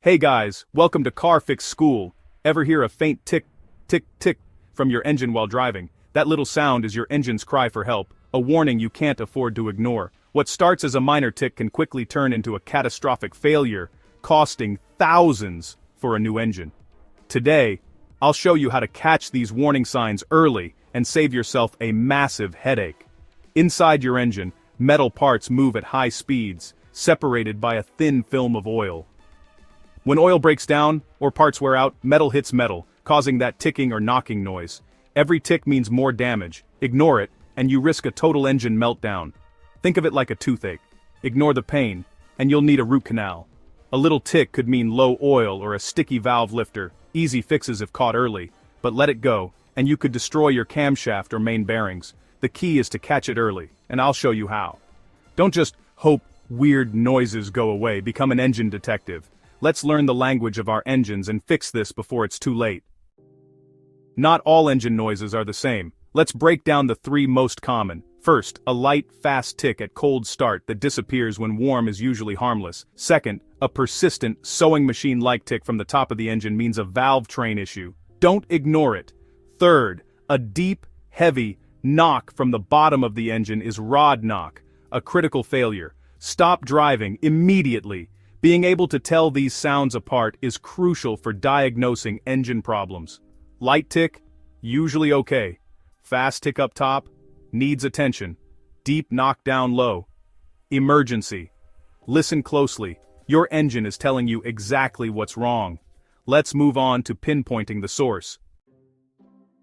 Hey guys, welcome to Car Fix School. Ever hear a faint tick, tick, tick from your engine while driving? That little sound is your engine's cry for help, a warning you can't afford to ignore. What starts as a minor tick can quickly turn into a catastrophic failure, costing thousands for a new engine. Today, I'll show you how to catch these warning signs early and save yourself a massive headache. Inside your engine, metal parts move at high speeds, separated by a thin film of oil. When oil breaks down, or parts wear out, metal hits metal, causing that ticking or knocking noise. Every tick means more damage. Ignore it, and you risk a total engine meltdown. Think of it like a toothache. Ignore the pain, and you'll need a root canal. A little tick could mean low oil or a sticky valve lifter, easy fixes if caught early, but let it go, and you could destroy your camshaft or main bearings. The key is to catch it early, and I'll show you how. Don't just hope weird noises go away, become an engine detective. Let's learn the language of our engines and fix this before it's too late. Not all engine noises are the same. Let's break down the three most common. First, a light, fast tick at cold start that disappears when warm is usually harmless. Second, a persistent, sewing machine-like tick from the top of the engine means a valve train issue. Don't ignore it. Third, a deep, heavy knock from the bottom of the engine is rod knock, a critical failure. Stop driving immediately. Being able to tell these sounds apart is crucial for diagnosing engine problems. Light tick, usually okay. Fast tick up top, needs attention. Deep knock down low. Emergency. Listen closely. Your engine is telling you exactly what's wrong. Let's move on to pinpointing the source.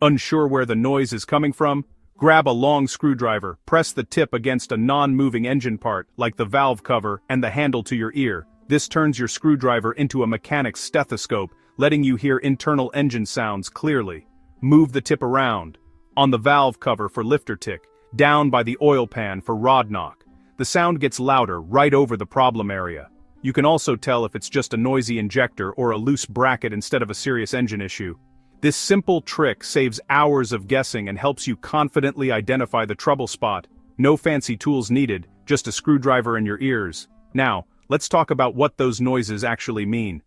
Unsure where the noise is coming from? Grab a long screwdriver, press the tip against a non-moving engine part, like the valve cover and the handle to your ear. This turns your screwdriver into a mechanic's stethoscope, letting you hear internal engine sounds clearly. Move the tip around. On the valve cover for lifter tick, down by the oil pan for rod knock. The sound gets louder right over the problem area. You can also tell if it's just a noisy injector or a loose bracket instead of a serious engine issue. This simple trick saves hours of guessing and helps you confidently identify the trouble spot. No fancy tools needed, just a screwdriver in your ears. Now, let's talk about what those noises actually mean.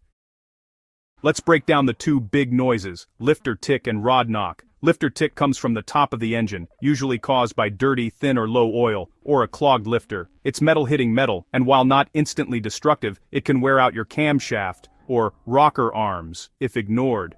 Let's break down the two big noises, lifter tick and rod knock. Lifter tick comes from the top of the engine, usually caused by dirty, thin or low oil, or a clogged lifter. It's metal hitting metal, and while not instantly destructive, it can wear out your camshaft, or rocker arms, if ignored.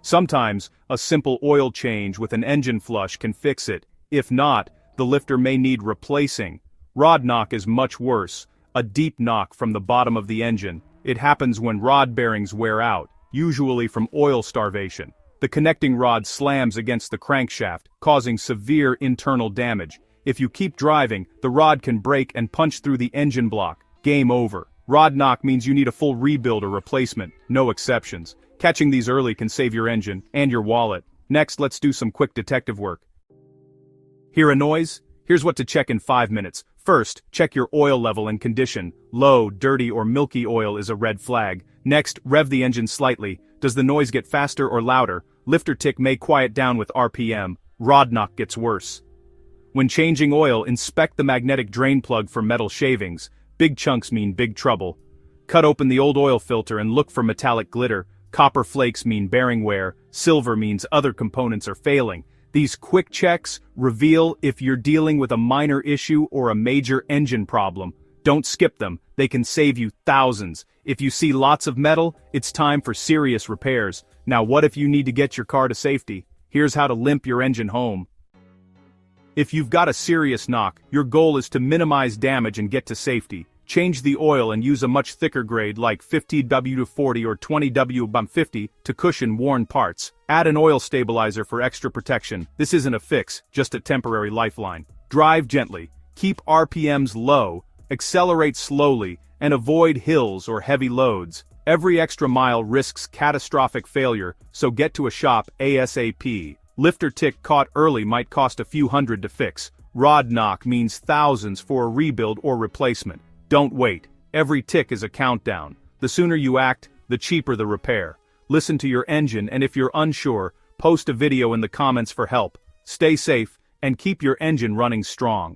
Sometimes, a simple oil change with an engine flush can fix it. If not, the lifter may need replacing. Rod knock is much worse. A deep knock from the bottom of the engine. It happens when rod bearings wear out, usually from oil starvation. The connecting rod slams against the crankshaft, causing severe internal damage. If you keep driving, the rod can break and punch through the engine block. Game over. Rod knock means you need a full rebuild or replacement, no exceptions. Catching these early can save your engine and your wallet. Next, let's do some quick detective work. Hear a noise? Here's what to check in 5 minutes. First, check your oil level and condition. Low, dirty or milky oil is a red flag. Next, rev the engine slightly. Does the noise get faster or louder? Lifter tick may quiet down with RPM. Rod knock gets worse. When changing oil, inspect the magnetic drain plug for metal shavings. Big chunks mean big trouble. Cut open the old oil filter and look for metallic glitter. Copper flakes mean bearing wear. Silver means other components are failing. These quick checks reveal if you're dealing with a minor issue or a major engine problem. Don't skip them, they can save you thousands. If you see lots of metal, it's time for serious repairs. Now what if you need to get your car to safety? Here's how to limp your engine home. If you've got a serious knock, your goal is to minimize damage and get to safety. Change the oil and use a much thicker grade like 50W40 or 20W50 to cushion worn parts. Add an oil stabilizer for extra protection. This isn't a fix, just a temporary lifeline. Drive gently, keep RPMs low, accelerate slowly, and avoid hills or heavy loads. Every extra mile risks catastrophic failure, so get to a shop ASAP. Lifter tick caught early might cost a few hundred to fix. Rod knock means thousands for a rebuild or replacement. Don't wait. Every tick is a countdown. The sooner you act, the cheaper the repair. Listen to your engine, and if you're unsure, post a video in the comments for help. Stay safe, and keep your engine running strong.